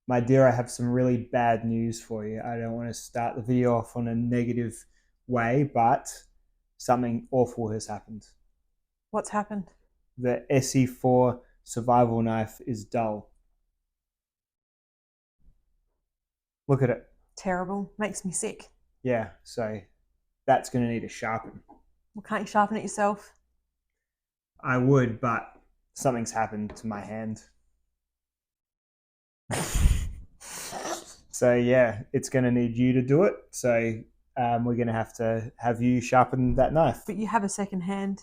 My dear, I have some really bad news for you. I don't want to start the video off on a negative way, but something awful has happened. What's happened? The ESEE4 survival knife is dull. Look at it. Terrible. Makes me sick. Yeah, so that's going to need a sharpen. Well, can't you sharpen it yourself? I would, but something's happened to my hand. So yeah, it's going to need you to do it. So we're going to have you sharpen that knife. But you have a second hand.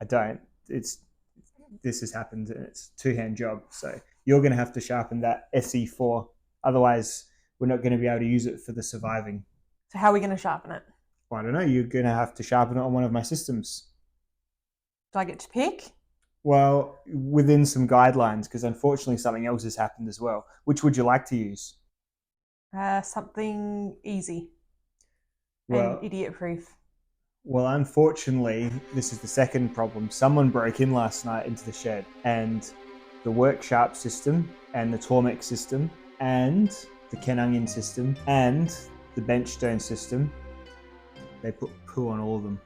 I don't. This has happened, and it's a two-hand job. So you're going to have to sharpen that ESEE4. Otherwise, we're not going to be able to use it for the surviving. So how are we going to sharpen it? Well, I don't know. You're going to have to sharpen it on one of my systems. Do I get to pick? Well, within some guidelines, because unfortunately something else has happened as well. Which would you like to use? Something easy Well, and idiot-proof. Well, unfortunately, this is the second problem. Someone broke in last night into the shed, and the work sharp system and the Tormek system and the Ken Onion system and the bench stone system, they put poo on all of them.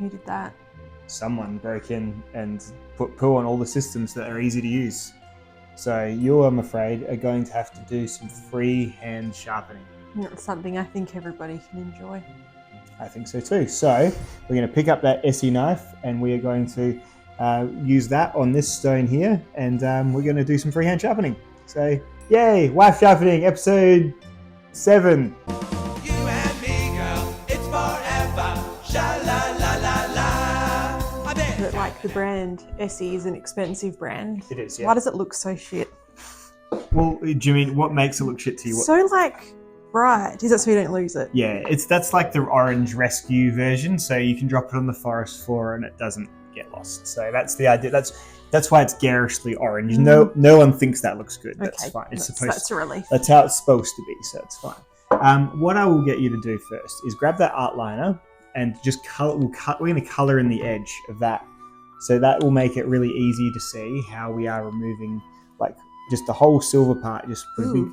Who did that? Someone broke in and put poo on all the systems that are easy to use. So you, I'm afraid, are going to have to do some free hand sharpening. That's something I think everybody can enjoy. I think so too. So we're going to pick up that ESEE knife and we are going to use that on this stone here, and we're going to do some freehand sharpening. So yay, wife sharpening episode 7. You and me, girl, it's forever. Sha-la-la-la-la. But like the brand ESEE is an expensive brand. It is, yeah. Why does it look so shit? Well, do you mean what makes it look shit to you? So like bright. Is that so you don't lose it? Yeah, that's like the orange rescue version. So you can drop it on the forest floor and it doesn't get lost. So that's the idea. That's why it's garishly orange. No one thinks that looks good. That's Okay, fine. that's a relief. That's how it's supposed to be. So it's fine. What I will get you to do first is grab that art liner and just color. We're going to color in the edge of that. So that will make it really easy to see how we are removing like just the whole silver part. Just put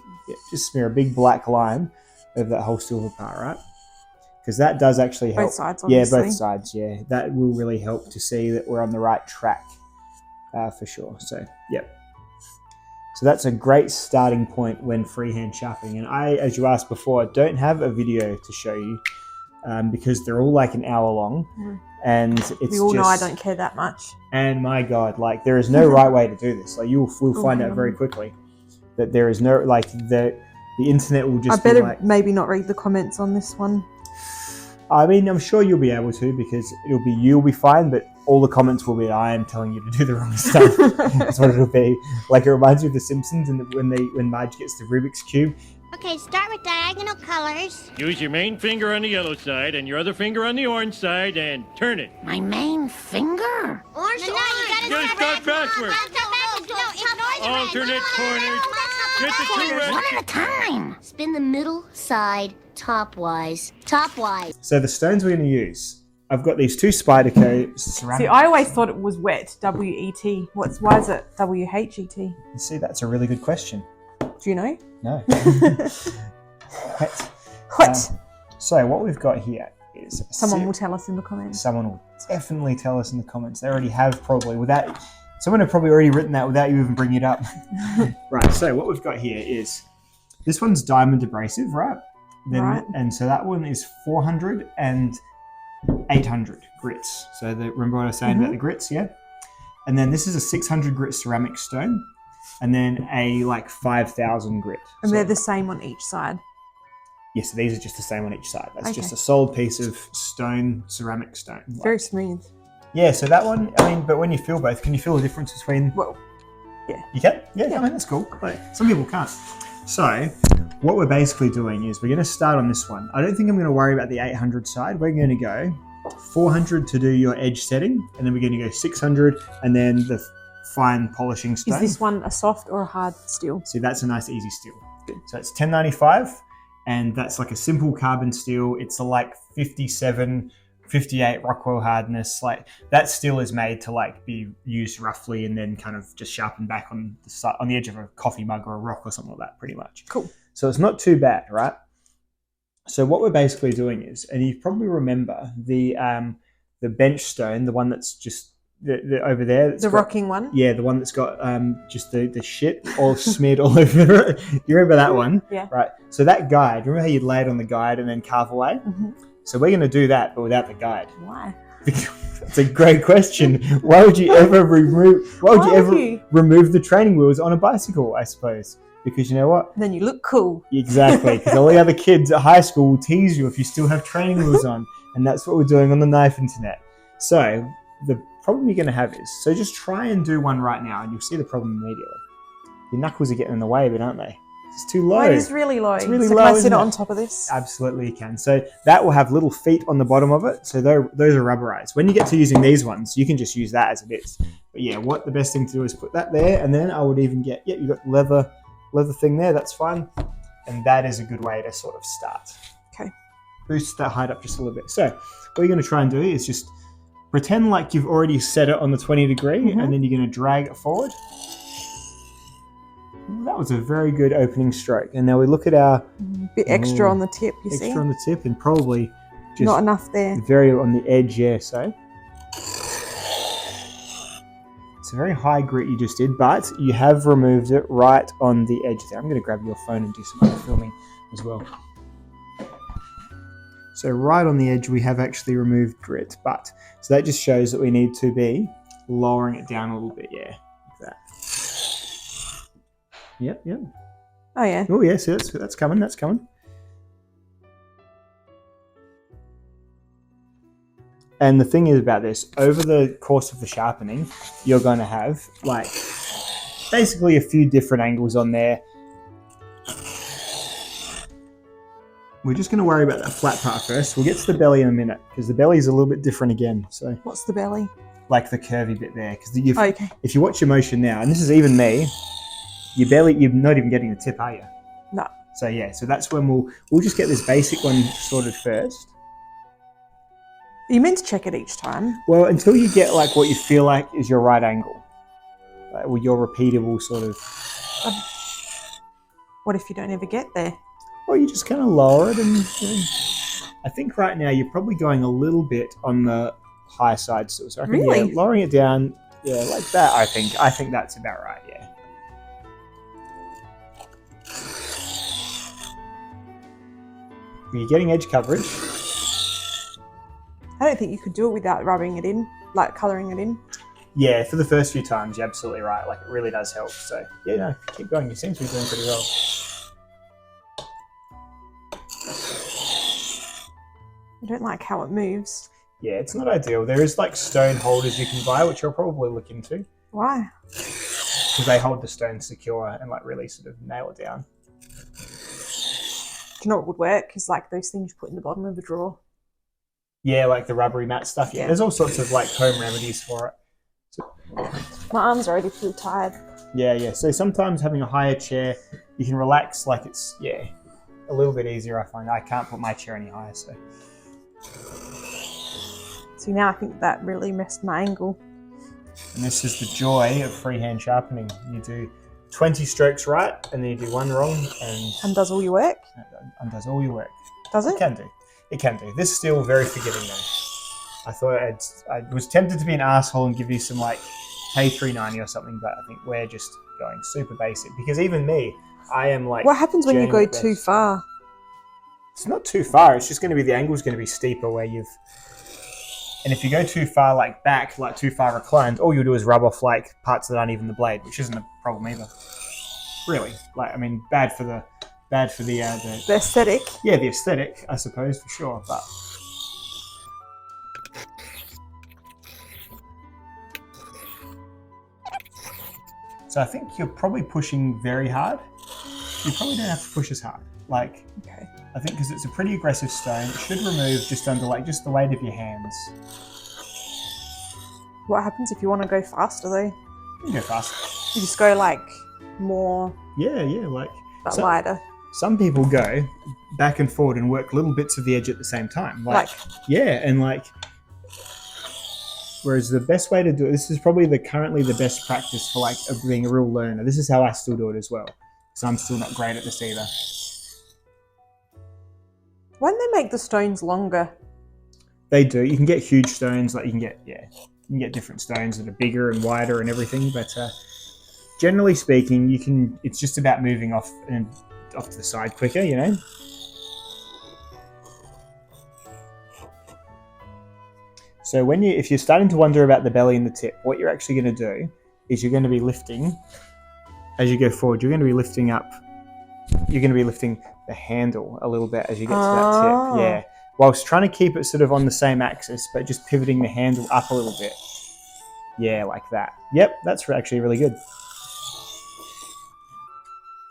just smear a big black line over that whole silver part, right? Because that does actually help. Both sides, obviously. Yeah, both sides, yeah. That will really help to see that we're on the right track for sure. So, yep. So that's a great starting point when freehand sharpening. And I, as you asked before, don't have a video to show you because they're all like an hour long. And it's we all know I don't care that much. And my God, like there is no right way to do this. Like we'll find out very quickly that there is no, like the internet will just I better be like, maybe not read the comments on this one. I mean, I'm sure you'll be able to because you'll be fine, but all the comments will be, I am telling you to do the wrong stuff. That's what it'll be. Like it reminds me of The Simpsons and when Marge gets the Rubik's Cube. Okay, start with diagonal colors. Use your main finger on the yellow side and your other finger on the orange side and turn it. My main finger? Orange to orange. You gotta start backwards. Alternate corners. Get the two One rest. at a time. Spin the middle side topwise. Topwise. So the stones we're going to use, I've got these two Spyderco ceramic. See, I always thought it was wet. W-E-T. Why is it W-H-E-T? You see, that's a really good question. Do you know? No. What? So what we've got here is Someone will tell us in the comments. Someone will definitely tell us in the comments. They already have probably someone have probably already written that without you even bringing it up. Right. So what we've got here is this one's diamond abrasive, right? Right. And so that one is 400 and 800 grits. So remember what I was saying about the grits, yeah? And then this is a 600 grit ceramic stone, and then a like 5,000 grit. And they're the same on each side. Yes, so these are just the same on each side. That's just a solid piece of stone, ceramic stone. Very smooth. Yeah, so that one, I mean, but when you feel both, can you feel the difference between... Well, yeah. You can? Yeah, I mean, that's cool. Like, some people can't. So what we're basically doing is we're going to start on this one. I don't think I'm going to worry about the 800 side. We're going to go 400 to do your edge setting, and then we're going to go 600, and then the fine polishing stone. Is this one a soft or a hard steel? See, that's a nice easy steel. So it's 1095, and that's like a simple carbon steel. It's a like 57 58 Rockwell hardness, like that still is made to like be used roughly and then kind of just sharpened back on the edge of a coffee mug or a rock or something like that, pretty much. Cool. So it's not too bad, right? So what we're basically doing is, and you probably remember the bench stone, the one that's just the over there. The rocking one? Yeah, the one that's got just the shit all smeared all over it. You remember that one? Yeah. Right. So that guide, remember how you'd lay it on the guide and then carve away? Mm-hmm. So we're going to do that, but without the guide. Why? It's a great question. Why would you ever remove the training wheels on a bicycle, I suppose? Because you know what? Then you look cool. Exactly, because all the other kids at high school will tease you if you still have training wheels on, and that's what we're doing on the knife internet. So the problem you're going to have is, so just try and do one right now, and you'll see the problem immediately. Your knuckles are getting in the way, but aren't they? It's too low. Oh, it is really low. It's really so low, can I sit isn't it it? on top of this? Absolutely you can. So that will have little feet on the bottom of it. So those are rubberized. When you get to using these ones, you can just use that as it is. But yeah, what the best thing to do is put that there, and then I would even get, you've got leather thing there, that's fine. And that is a good way to sort of start. Okay. Boost that height up just a little bit. So what you're going to try and do is just pretend like you've already set it on the 20 degree, and then you're going to drag it forward. That was a very good opening stroke. And now we look at our... bit extra on the tip, you see? Extra on the tip, and probably just... Not enough there. Very on the edge, yeah, so... It's a very high grit you just did, but you have removed it right on the edge there. I'm going to grab your phone and do some other filming as well. So right on the edge, we have actually removed grit, but... So that just shows that we need to be lowering it down a little bit, yeah, like that. Yep. Oh, yeah. Oh, yeah, so that's coming. And the thing is about this, over the course of the sharpening, you're going to have, like, basically a few different angles on there. We're just going to worry about that flat part first. We'll get to the belly in a minute, because the belly is a little bit different again. So, what's the belly? Like the curvy bit there. Because okay. If you watch your motion now, and this is even me, your belly, you're not even getting the tip, are you? No. So yeah, so that's when we'll just get this basic one sorted first. Are you meant to check it each time? Well, until you get like what you feel like is your right angle, or your repeatable sort of. What if you don't ever get there? Well, you just kind of lower it, and I think right now you're probably going a little bit on the high side still. So I reckon, really? Yeah, lowering it down, yeah, like that. I think that's about right. Yeah. You're getting edge coverage. I don't think you could do it without rubbing it in, like colouring it in. Yeah, for the first few times, you're absolutely right. Like, it really does help. So, yeah, no, keep going. You seem to be doing pretty well. I don't like how it moves. Yeah, it's not ideal. There is, like, stone holders you can buy, which I'll probably look into. Why? Because they hold the stone secure and, like, really sort of nail it down. Do you know what would work? Is like those things you put in the bottom of a drawer. Yeah, like the rubbery mat stuff. Yeah, there's all sorts of, like, home remedies for it. So, my arms are already pretty tired. Yeah. So sometimes having a higher chair, you can relax, like it's, a little bit easier, I find. I can't put my chair any higher, so. See, now I think that really messed my angle. And this is the joy of freehand sharpening. You do 20 strokes right, and then you do one wrong, and undoes all your work? Undoes all your work. Does it? It can do. This is still very forgiving though. I thought I was tempted to be an asshole and give you some like K390 or something, but I think we're just going super basic, because even me, I am like... What happens when you go too far? It's not too far. It's just going to be, the angle's going to be steeper where you've... And if you go too far like back, like too far reclined, all you'll do is rub off like parts that aren't even the blade, which isn't a problem either. Really. Like, I mean, bad for the aesthetic. Yeah, the aesthetic, I suppose, for sure, but... So I think you're probably pushing very hard. You probably don't have to push as hard. Like, okay. I think because it's a pretty aggressive stone, it should remove just under like just the weight of your hands. What happens if you want to go faster though? You can go faster. You just go like more... Yeah, like... But lighter. Some people go back and forward and work little bits of the edge at the same time. Like, yeah, and like Whereas the best way to do it, this is probably currently the best practice for like being a real learner. This is how I still do it as well, because I'm still not great at this either. Why don't they make the stones longer? They do. You can get huge stones, like you can get different stones that are bigger and wider and everything. But generally speaking, you can. It's just about moving off to the side quicker, you know. So if you're starting to wonder about the belly and the tip, what you're actually going to do is you're going to be lifting as you go forward. You're going to be lifting up. You're going to be lifting the handle a little bit as you get to that tip. Yeah. Whilst trying to keep it sort of on the same axis, but just pivoting the handle up a little bit. Yeah, like that. Yep, that's actually really good.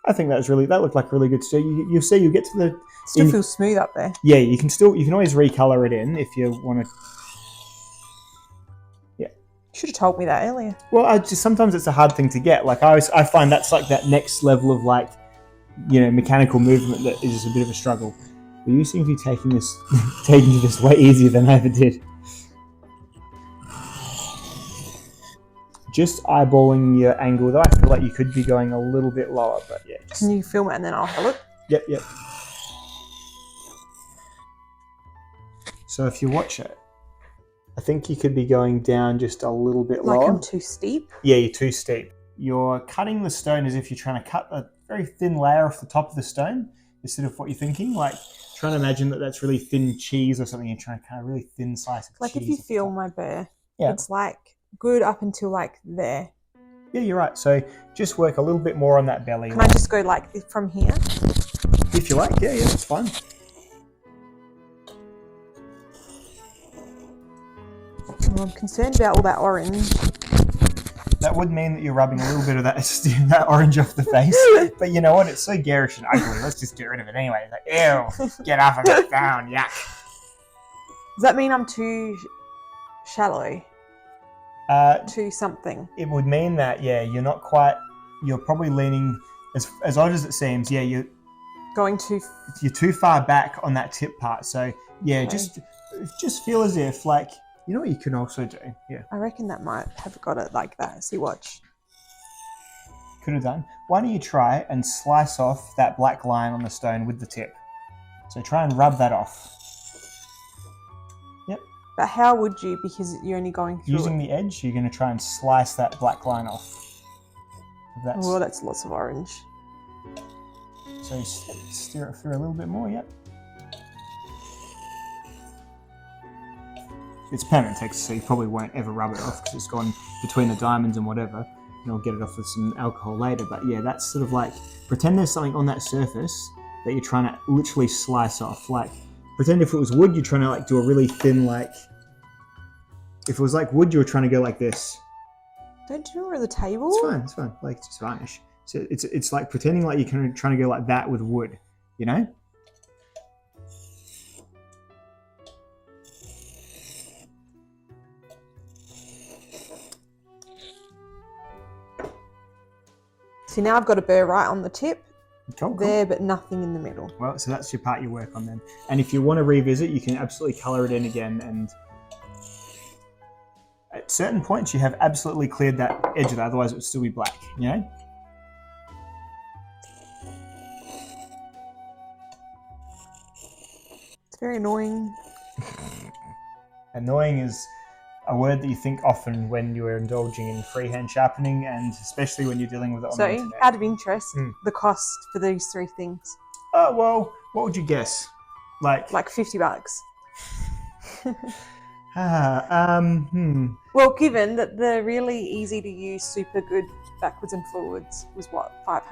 I think that looked like really good. So you'll see, you get to the... Still feels smooth up there. Yeah, you can always recolor it in if you want to... Yeah. Should have told me that earlier. Well, sometimes it's a hard thing to get. Like I find that's like that next level of like, you know, mechanical movement that is just a bit of a struggle. But you seem to be taking this way easier than I ever did. Just eyeballing your angle, though. I feel like you could be going a little bit lower, but yeah. Can you film it and then I'll have a look? Yep. So if you watch it, I think you could be going down just a little bit lower. Like I'm too steep? Yeah, you're too steep. You're cutting the stone as if you're trying to cut a very thin layer off the top of the stone. Is sort of what you're thinking. Like, trying to imagine that's really thin cheese or something. You're trying to kind of really thin slice of cheese. Like if you feel my bear, yeah, it's like good up until like there. Yeah, you're right. So just work a little bit more on that belly. Can I just go like from here? If you like, yeah, that's fine. Well, I'm concerned about all that orange. That would mean that you're rubbing a little bit of that orange off the face. But you know what? It's so garish and ugly. Let's just get rid of it anyway. Like, ew, get off of it, down, yuck. Does that mean I'm too shallow? To something? It would mean that, yeah, you're probably leaning, as odd as it seems, yeah, you're too far back on that tip part. So, yeah, okay. just feel as if, like, you know what you can also do? Yeah. I reckon that might have got it like that. See, watch. Could have done. Why don't you try and slice off that black line on the stone with the tip? So try and rub that off. Yep. But how would you? Because you're only going through using the edge, you're going to try and slice that black line off. Well, that's lots of orange. So stir it through a little bit more, yep. It's permanent texture, so you probably won't ever rub it off because it's gone between the diamonds and whatever, and I'll get it off with some alcohol later. But yeah, that's sort of like, pretend there's something on that surface that you're trying to literally slice off. Like, pretend if it was wood, you're trying to like do a really thin, like, if it was like wood, you were trying to go like this. Don't you remember the table? It's fine. Like, just varnish. So it's like pretending like you're kind of trying to go like that with wood, you know? See, now I've got a burr right on the tip cool. there, but nothing in the middle. Well, so that's your part you work on then. And if you want to revisit, you can absolutely colour it in again. And at certain points, you have absolutely cleared that edge of that. Otherwise, it would still be black, you know? It's very annoying. Annoying is a word that you think often when you are indulging in freehand sharpening, and especially when you're dealing with it on the internet. Out of interest, the cost for these three things? Oh, well, what would you guess? Like $50. Well, given that the really easy to use, super good backwards and forwards was what, $500?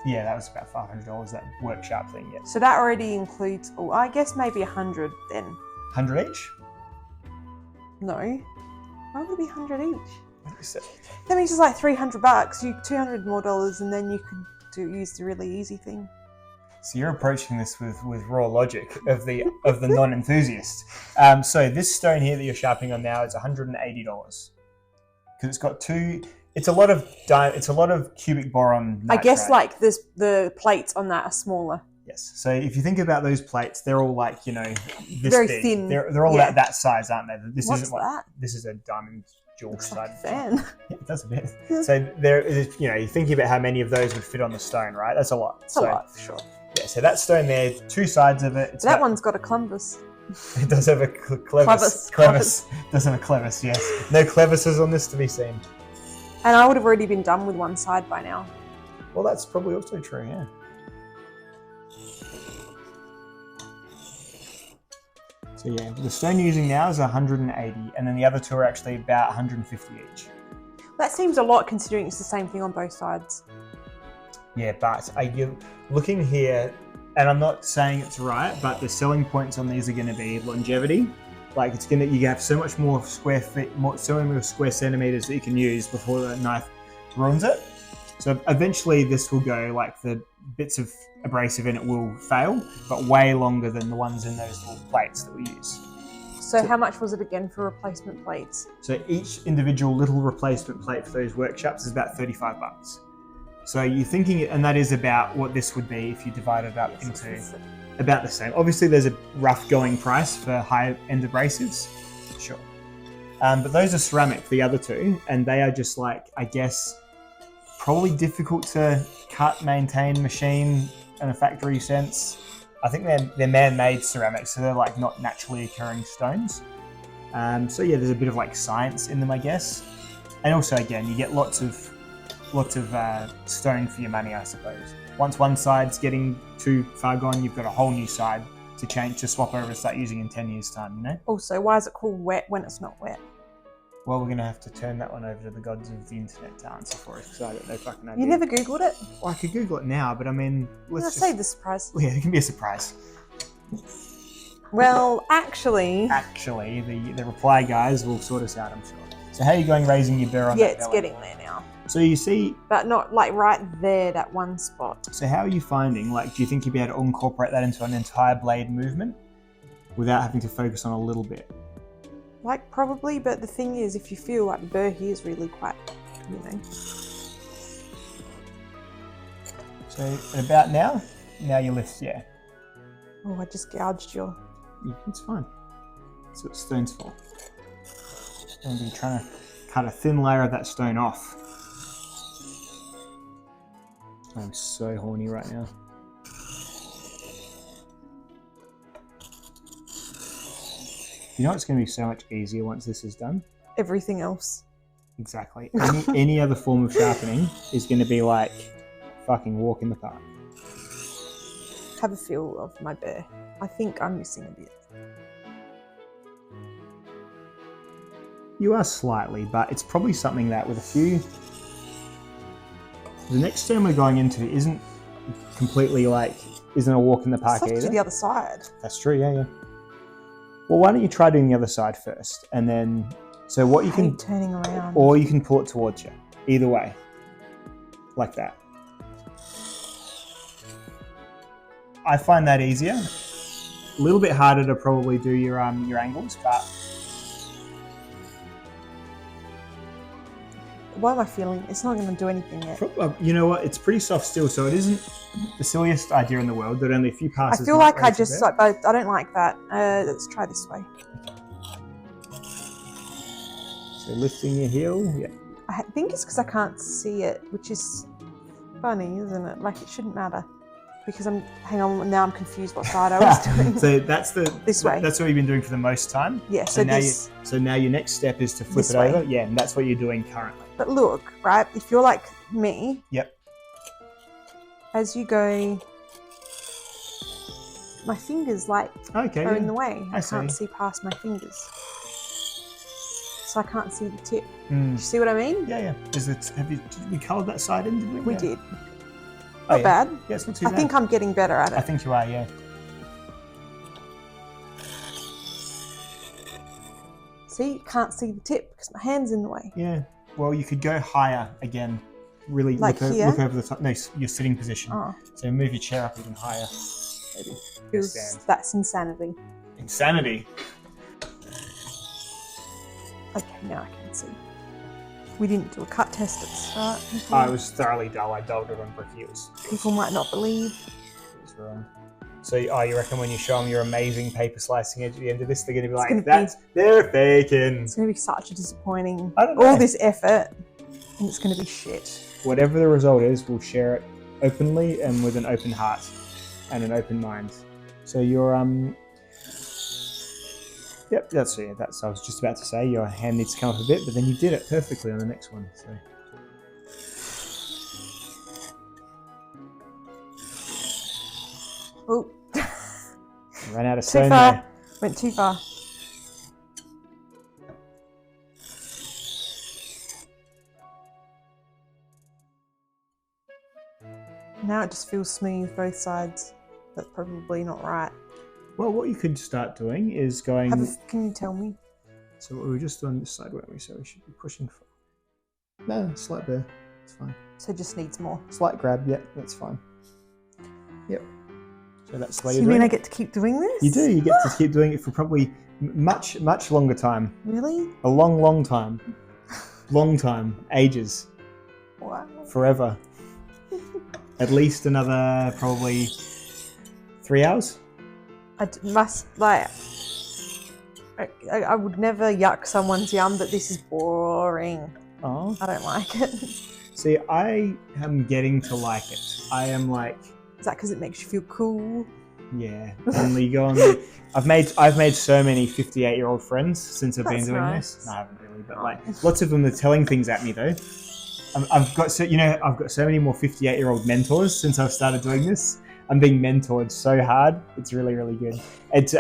Yeah, that was about $500, that workshop thing, yeah. So that already includes, I guess maybe 100 then. 100 each? No. Why would it be 100 each? So, that means it's like $300, you $200 more dollars, and then you could use the really easy thing. So you're approaching this with raw logic of the non-enthusiast. So this stone here that you're sharpening on now is $180 because it's got it's a lot of cubic boron nitrate. I guess like the plates on that are smaller. Yes. So if you think about those plates, they're all like, this Very big. thin. They're all Yeah. that size, aren't they? This What's isn't what that? this is a diamond jewel Looks side. like a fan. Yeah, it does a bit. So there is, you're thinking about how many of those would fit on the stone, right? That's a lot. It's a lot, for sure. Yeah. So that stone there, two sides of it. That one's got a clumbus. It does have a clevis. Clevis. Does have a clevis. Yes. No clevises on this to be seen. And I would have already been done with one side by now. Well, that's probably also true. Yeah. So yeah, the stone you're using now is 180, and then the other two are actually about 150 each. That seems a lot considering it's the same thing on both sides. Yeah, but you looking here, and I'm not saying it's right, but the selling points on these are going to be longevity. Like you have so much more square feet, so many more square centimeters that you can use before the knife ruins it. So eventually this will go, like the bits of abrasive in it will fail, but way longer than the ones in those little plates that we use. So how much was it again for replacement plates? So each individual little replacement plate for those workshops is about $35. So you're thinking, and that is about what this would be if you divide it up into about the same. Obviously there's a rough going price for high-end abrasives, sure. But those are ceramic, the other two, and they are just like, I guess, probably difficult to cut, maintain, machine in a factory sense. I think they're man-made ceramics, so they're like not naturally occurring stones. So yeah, there's a bit of like science in them, I guess. And also, again, you get lots of stone for your money, I suppose. Once one side's getting too far gone, you've got a whole new side to swap over and start using in 10 years' time, Also, why is it called wet when it's not wet? Well, we're going to have to turn that one over to the gods of the internet to answer for us, because I got no fucking idea. You never Googled it? Well, I could Google it now, but I mean, let's just... save the surprise. Yeah, it can be a surprise. Well, actually, the reply guys will sort us out, I'm sure. So how are you going raising your burr on that it's belly? getting there now. So you see... But not like right there, that one spot. So how are you finding, like, do you think you'd be able to incorporate that into an entire blade movement without having to focus on a little bit? Like, probably, but the thing is, if you feel like the burr here is really quite, So about now you lift, yeah. Oh, I just gouged your... Yeah, it's fine. That's what stone's for. And you're trying to cut a thin layer of that stone off. I'm so horny right now. You know it's going to be so much easier once this is done? Everything else. Exactly. Any other form of sharpening is going to be like fucking walk in the park. Have a feel of my burr. I think I'm missing a bit. You are slightly, but it's probably something that with a few... The next stone we're going into isn't completely like, isn't a walk in the park Let's either. do the other side. That's true, yeah. Well, why don't you try doing the other side first, and then, so what you can... turning around. Or you can pull it towards you. Either way. Like that. I find that easier. A little bit harder to probably do your angles, but... Why am I feeling? It's not going to do anything yet. You know what? It's pretty soft still, so it isn't the silliest idea in the world that only a few passes... I feel like I just... I don't like that. Let's try this way. So lifting your heel, yeah. I think it's because I can't see it, which is funny, isn't it? Like, it shouldn't matter. Because hang on, now I'm confused what side I was doing. So that's this way. That's what you've been doing for the most time. Yeah, so now your next step is to flip this it way. over. Yeah, and that's what you're doing currently. But look, right, if you're like me, Yep. as you go, my fingers like are in the way. I can't see past my fingers. So I can't see the tip. Do you see what I mean? Yeah. Did we coloured that side in, did we? We Yeah. did. Not bad. Yeah, it's not too bad. I think I'm getting better at it. I think you are, yeah. See, you can't see the tip because my hand's in the way. Yeah. Well, you could go higher again. Really Like look, here? look over the top. No, your sitting position. Oh, So move your chair up even higher. Maybe. that's insanity. Insanity. Okay, now I can see. We didn't do a cut test at the start. I was thoroughly dull. I dulled it on brick heels. People might not believe. It was wrong. So, you reckon when you show them your amazing paper slicing edge at the end of this, they're going to be like, gonna they're faking. It's going to be such a disappointing. I don't know. All this effort, and it's going to be shit. Whatever the result is, we'll share it openly and with an open heart and an open mind. So your yep, that's I was just about to say your hand needs to come up a bit, but then you did it perfectly on the next one. So. Oh. Ran out of Too stone far. there. Went too far. Now it just feels smooth both sides. That's probably not right. Well, what you could start doing is going. Can you tell me? So we were just on this side, weren't we? So we should be pushing for. No, slight bear. It's fine. So it just needs more. Slight grab. Yeah, that's fine. Yep. So that's So you mean I get to keep doing this? You do. You get to keep doing it for probably much longer time. Really? A long time. Long time. Ages. Wow. Forever. At least another probably 3 hours. I would never yuck someone's yum, but this is boring. Oh. I don't like it. See, I am getting to like it. I am like. Is that because it makes you feel cool? Yeah. Only you go on. I've made so many 58-year-old friends since I've been doing this. No, I haven't really, but like lots of them are telling things at me though. I've got so many more 58-year-old mentors since I've started doing this. I'm being mentored so hard. It's really, really good. It's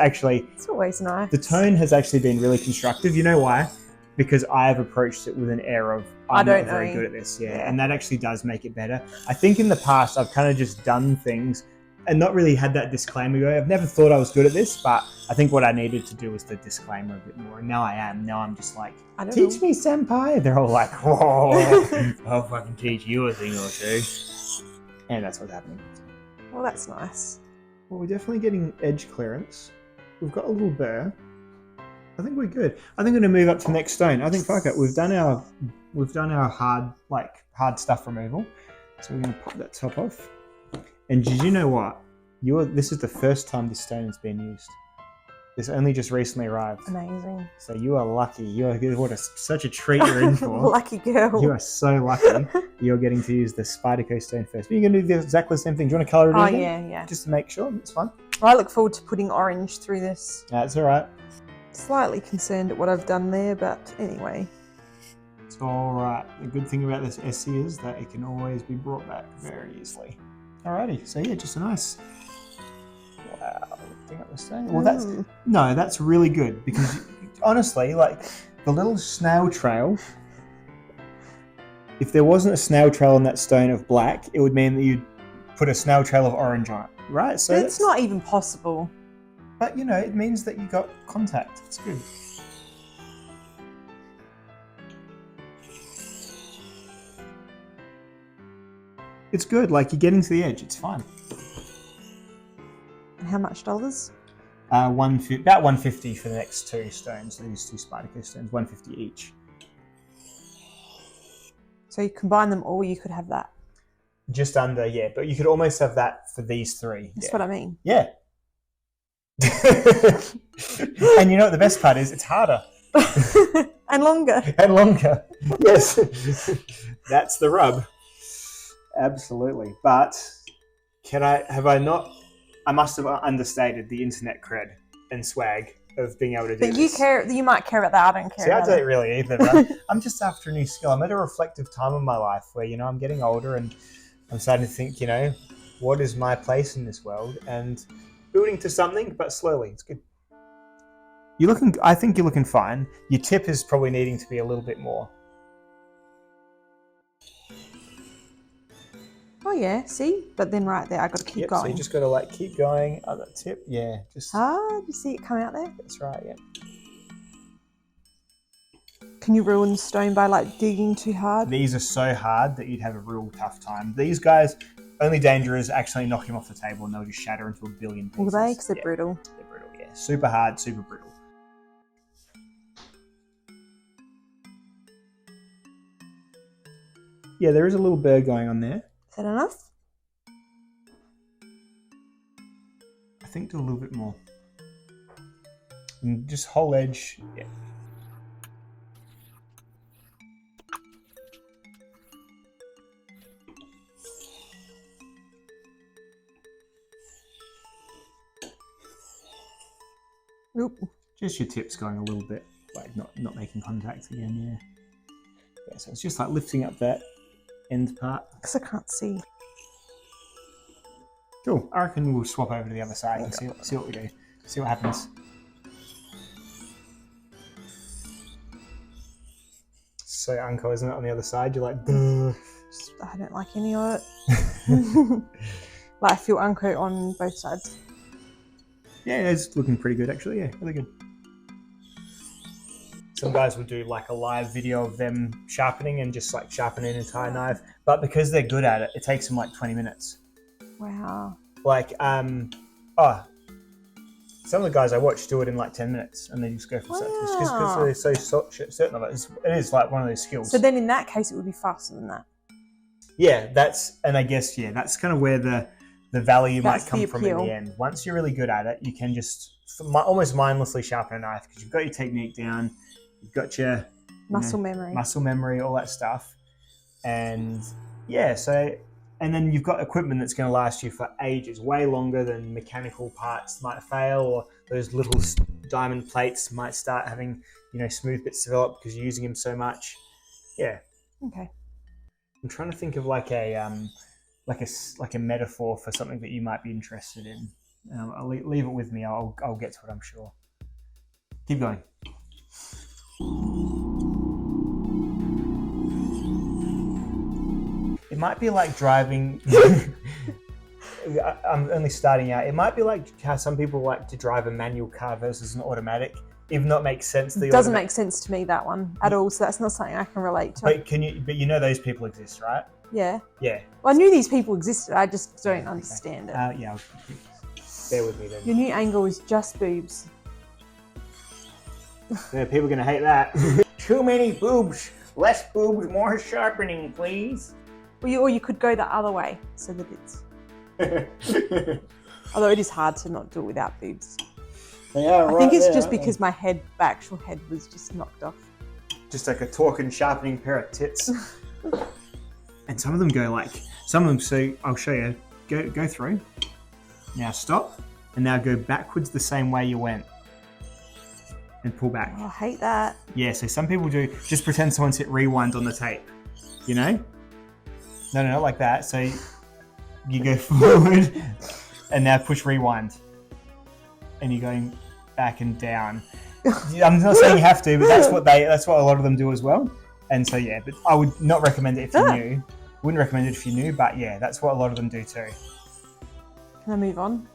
always nice. The tone has actually been really constructive. You know why? Because I have approached it with an air of I'm not very good at this. Yeah, and that actually does make it better. I think in the past I've kind of just done things and not really had that disclaimer go. I've never thought I was good at this, but I think what I needed to do was the disclaimer a bit more. And now I am. Now I'm just like, teach me, senpai. They're all like, oh, I'll fucking teach you a thing or two. And that's what's happening. Well, that's nice. Well, we're definitely getting edge clearance. We've got a little burr. I think we're good. I think we're gonna move up to the next stone. I think fuck it. We've done our hard stuff removal. So we're gonna pop that top off. And did you know what? This is the first time this stone has been used. This only just recently arrived. Amazing. So you are lucky. Such a treat you're in for. Lucky girl. You are so lucky. You're getting to use the Spyderco stone first. But you're gonna do exactly the same thing. Do you want to colour it in again? Yeah. Just to make sure. It's fine. I look forward to putting orange through this. That's all right. Slightly concerned at what I've done there, but anyway. It's all right. The good thing about this ESEE is that it can always be brought back very easily. Alrighty, so yeah, just a nice. Wow, lifting up the stone. Well, that's really good because honestly, like the little snail trail. If there wasn't a snail trail on that stone of black, it would mean that you'd put a snail trail of orange on it, right? So it's not even possible. But it means that you got contact. It's good. It's good. Like you're getting to the edge. It's fine. And how much dollars? About 150 for the next two stones. These two Spyderco stones, 150 each. So you combine them all, you could have that. Just under, yeah. But you could almost have that for these three. That's what I mean. Yeah. And you know what the best part is? It's harder. And longer. And longer. Yes. That's the rub. Absolutely. But I must have understated the internet cred and swag of being able to do this. But you might care about that. I don't care. See, I don't really either. But I'm just after a new skill. I'm at a reflective time in my life where, I'm getting older and I'm starting to think, what is my place in this world? And building to something, but slowly. It's good. I think you're looking fine. Your tip is probably needing to be a little bit more. Oh yeah, see? But then right there, I got to keep going. So you just got to keep going. Other tip, yeah. Just. Do you see it come out there? That's right, yeah. Can you ruin the stone by digging too hard? These are so hard that you'd have a real tough time. These guys, only danger is actually knocking them off the table and they'll just shatter into a billion pieces. Will they? Because they're brittle. They're brittle, yeah. Super hard, super brittle. Yeah, there is a little burr going on there. Is that enough? think do a little bit more. And just whole edge. Yeah. Oop. Just your tips going a little bit, like not making contact again, yeah. Yeah, so it's just like lifting up that end part. Because I can't see. Cool. I reckon we'll swap over to the other side and see what we do. See what happens. So uncle, isn't it, on the other side? You're like, duh. I don't like any of it. Like I feel uncoat on both sides. Yeah, it's looking pretty good actually. Yeah, really good. Some guys will do like a live video of them sharpening and just like sharpening an entire knife. But because they're good at it, it takes them like 20 minutes. Wow. Like, some of the guys I watch do it in like 10 minutes and they just go for just because they're so certain of it. It is like one of those skills. So then in that case, it would be faster than that. Yeah, and I guess, yeah, that's kind of where the value might come from in the end. Once you're really good at it, you can just almost mindlessly sharpen a knife because you've got your technique down, you've got your muscle memory, all that stuff. And yeah, and then you've got equipment that's going to last you for ages, way longer than mechanical parts might fail, or those little diamond plates might start having, smooth bits develop because you're using them so much. Yeah. Okay. I'm trying to think of like a metaphor for something that you might be interested in. I'll leave it with me. I'll get to it, I'm sure. Keep going. It might be like driving. I'm only starting out. It might be like how some people like to drive a manual car versus an automatic. Even though it makes sense. It doesn't make sense to me, that one at all. So that's not something I can relate to. But you know those people exist, right? Yeah. Yeah. Well, I knew these people existed. I just don't understand it. Yeah. Bear with me then. Your new angle is just boobs. Yeah, people are going to hate that. Too many boobs. Less boobs, more sharpening, please. Or you could go the other way so that it's... Although it is hard to not do it without boobs. Yeah, right. I think it's just because my actual head was just knocked off. Just like a talking, sharpening pair of tits. And some of them go like, so I'll show you. Go through. Now stop. And now go backwards the same way you went. And pull back. Oh, I hate that. Yeah, so some people do, just pretend someone's hit rewind on the tape. You know? No, not like that. So you go forward and now push rewind. And you're going back and down. I'm not saying you have to, but that's what a lot of them do as well. And so yeah, but I would not recommend it if you knew. Wouldn't recommend it if you knew, but yeah, that's what a lot of them do too. Can I move on?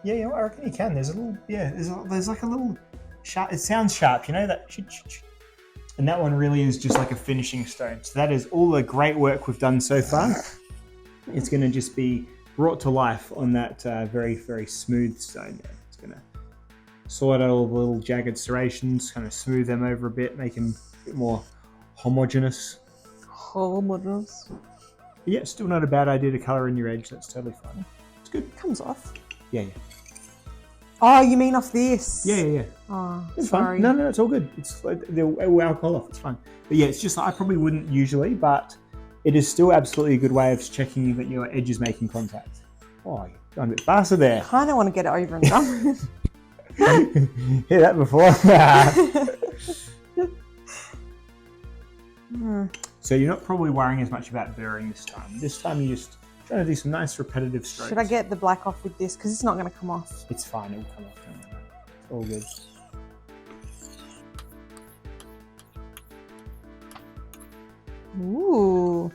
Yeah, I reckon you can. There's a little, there's like a little sharp. It sounds sharp, that. And that one really is just like a finishing stone. So that is all the great work we've done so far. It's going to just be brought to life on that very, very smooth stone there. It's going to sort out all the little jagged serrations, kind of smooth them over a bit, make them a bit more homogeneous. Yeah, still not a bad idea to colour in your edge. That's totally fine. It's good. It comes off. Yeah. Oh, you mean off this? Yeah. Oh, it's sorry. fine. No, it's all good. It's like they'll alcohol off. It's fine. But yeah, it's just I probably wouldn't usually, but it is still absolutely a good way of checking that your edge is making contact. Oh, you're going a bit faster there. I kind of want to get it over and done with. Hear that before? So you're not probably worrying as much about burring this time. This time you're just trying to do some nice repetitive strokes. Should I get the black off with this? Because it's not going to come off. It's fine. It will come off. Don't worry. It's all good. Ooh.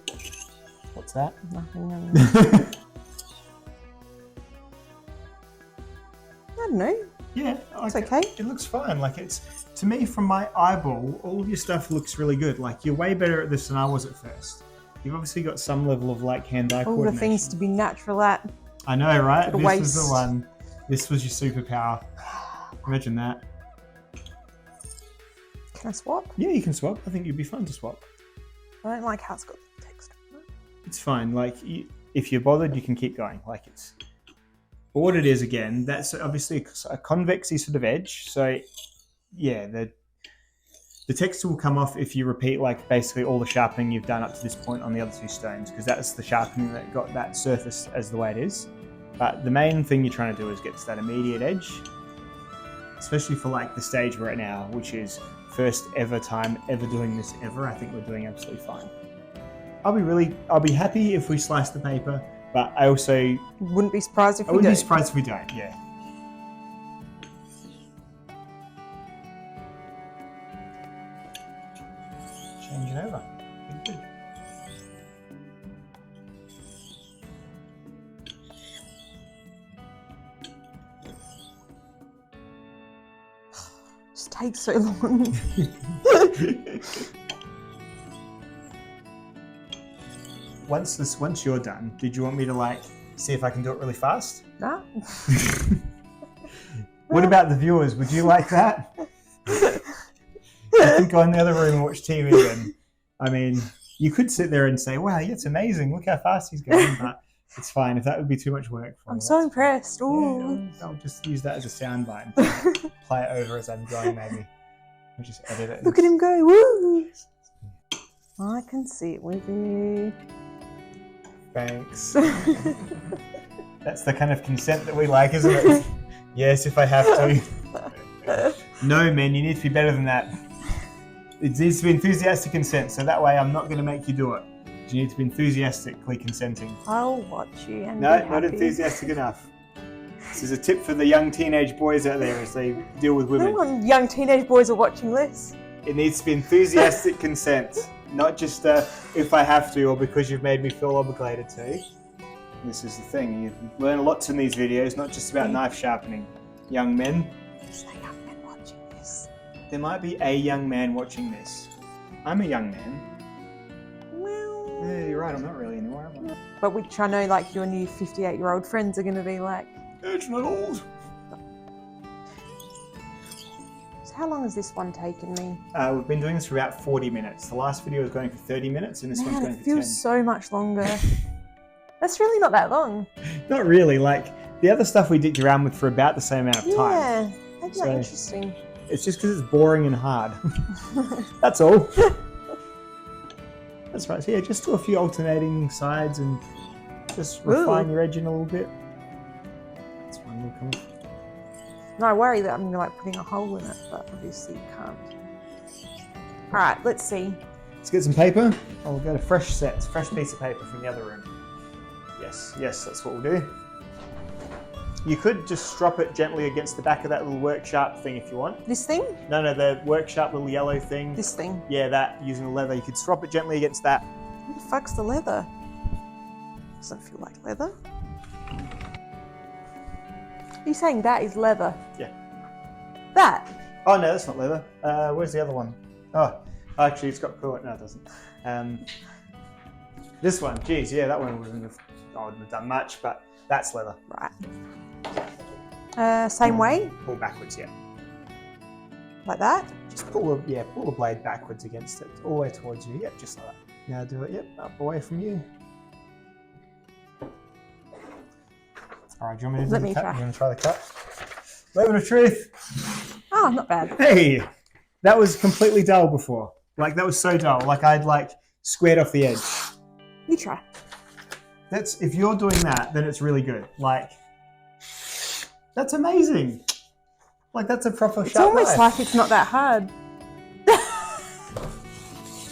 What's that? Nothing. I don't know. Yeah, it's okay. It looks fine. Like to me, from my eyeball, all of your stuff looks really good. Like you're way better at this than I was at first. You've obviously got some level of like hand-eye coordination. All the things to be natural at. I know, right? This waist. was the one. This was your superpower. Imagine that. Can I swap? Yeah, you can swap. I think you'd be fun to swap. I don't like how it's got the text on it. It's fine. Like if you're bothered, you can keep going. Like But what it is, again, that's obviously a convexy sort of edge. So yeah, the texture will come off if you repeat like basically all the sharpening you've done up to this point on the other two stones, because that's the sharpening that got that surface as the way it is. But the main thing you're trying to do is get to that immediate edge, especially for like the stage we're at now, which is first ever time ever doing this ever. I think we're doing absolutely fine. I'll be happy if we slice the paper, but I also Wouldn't be surprised if we do. wouldn't be surprised if we don't. Yeah. Change it over. Good. Just takes so long. Once you're done, did you want me to like see if I can do it really fast? Nah. What about the viewers? Would you like that? I think go in the other room and watch TV then. I mean, you could sit there and say, wow, yeah, it's amazing. Look how fast he's going. But it's fine. If that would be too much work for I'm me, so impressed. Ooh. yeah, I'll just use that as a soundbite and play it over as I'm going, maybe. I'll just edit it. Look at him go. Woo! I can see it with you. Thanks. That's the kind of consent that we like, isn't it? Yes, if I have to. No, man, you need to be better than that. It needs to be enthusiastic consent, so that way I'm not going to make you do it. You need to be enthusiastically consenting. I'll watch you and No, be not happy. enthusiastic enough. This is a tip for the young teenage boys out there as they deal with women. No one young teenage boys are watching this. It needs to be enthusiastic consent, not just if I have to or because you've made me feel obligated to. This is the thing, you learn lots in these videos, not just about knife sharpening. Young men. Is there young men watching this? There might be a young man watching this. I'm a young man. Well, Yeah, you're right, I'm not really anymore, am I? but which I know like your new 58-year-old friends are going to be like. It's not old. So how long has this one taken me? We've been doing this for about 40 minutes. The last video was going for 30 minutes and this one's Man, going it for 10. feels so much longer. That's really not that long. Not really, like the other stuff we dicked around with for about the same amount of time. Yeah, that's So- not interesting. It's just because it's boring and hard. That's all. That's right. So yeah, just do a few alternating sides and just refine your edging a little bit. That's fine. We'll come off. No, I worry that I'm like putting a hole in it, but obviously you can't. All right, let's see. Let's get some paper. Oh, we'll get a fresh piece of paper from the other room. Yes, that's what we'll do. You could just strop it gently against the back of that little work sharp thing if you want. This thing? No, the work sharp little yellow thing. This thing. Yeah, that, using the leather. You could strop it gently against that. What the fuck's the leather? Doesn't feel like leather. Are you saying that is leather? Yeah. That? Oh no, that's not leather. Where's the other one? Oh, actually it's got coolant. No, it doesn't. This one, geez, yeah, that one wouldn't have done much, but that's leather. Right. Same way? Pull backwards, yeah. Like that? Just pull the blade backwards against it, all the way towards you. Yep, just like that. Now do it, yep, up away from you. All right, do you want me to do the cut? Try. You want to try the cut? Moment of truth. Oh, not bad. Hey, that was completely dull before. Like, that was so dull. Like, I'd like squared off the edge. You try. That's, if you're doing that, then it's really good. Like, that's amazing. Like, that's a proper It's sharp almost knife. like it's not that hard.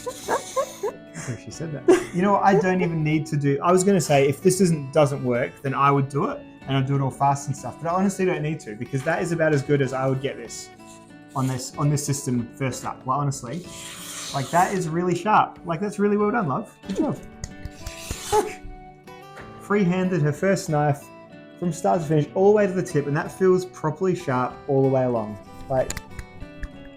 I think she said that. You know what? I don't even need to do. I was going to say if this doesn't work, then I would do it and I'd do it all fast and stuff. But I honestly don't need to because that is about as good as I would get this on this system first up. Well, honestly, like that is really sharp. Like that's really well done, love. Good job. Look, free-handed her first knife from start to finish, all the way to the tip, and that feels properly sharp all the way along. Like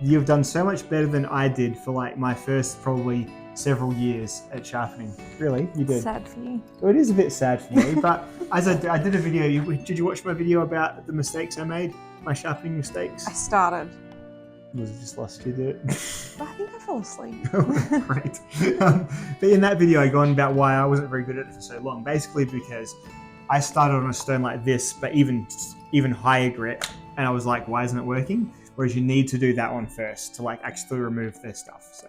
you've done so much better than I did for like my first probably several years at sharpening. Really, you did. Sad for you. Well, it is a bit sad for me, but as I did a video, did you watch my video about the mistakes I made? My sharpening mistakes? I started. Was it just lost you, did it? But I think I fell asleep. Great. But in that video, I go on about why I wasn't very good at it for so long. Basically because I started on a stone like this, but even higher grit, and I was like, why isn't it working? Whereas you need to do that one first to like actually remove their stuff. So,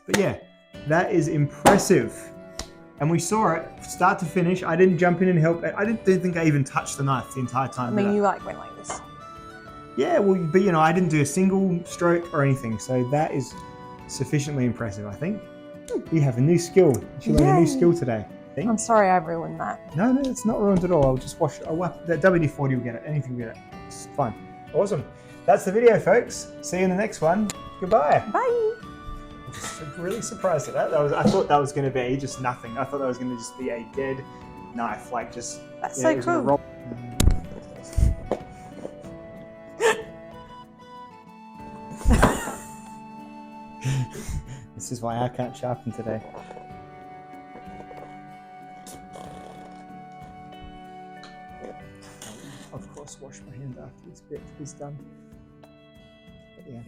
but yeah, that is impressive. And we saw it start to finish. I didn't jump in and help. I didn't think I even touched the knife the entire time. I mean, you like went like this. Yeah, well, but you know, I didn't do a single stroke or anything. So that is sufficiently impressive, I think. You have a new skill. You learned a new skill today. I think. I'm sorry I ruined that. No, it's not ruined at all. I'll just wash it. I'll wipe that WD-40 will get it. Anything will get it. It's fine. Awesome. That's the video, folks. See you in the next one. Goodbye. Bye. I'm really surprised at that. I thought that was going to be just nothing. I thought that was going to just be a dead knife, like just. That's so cool. This is why I can't sharpen today. Of course, wash my hand after this bit is done. But yeah.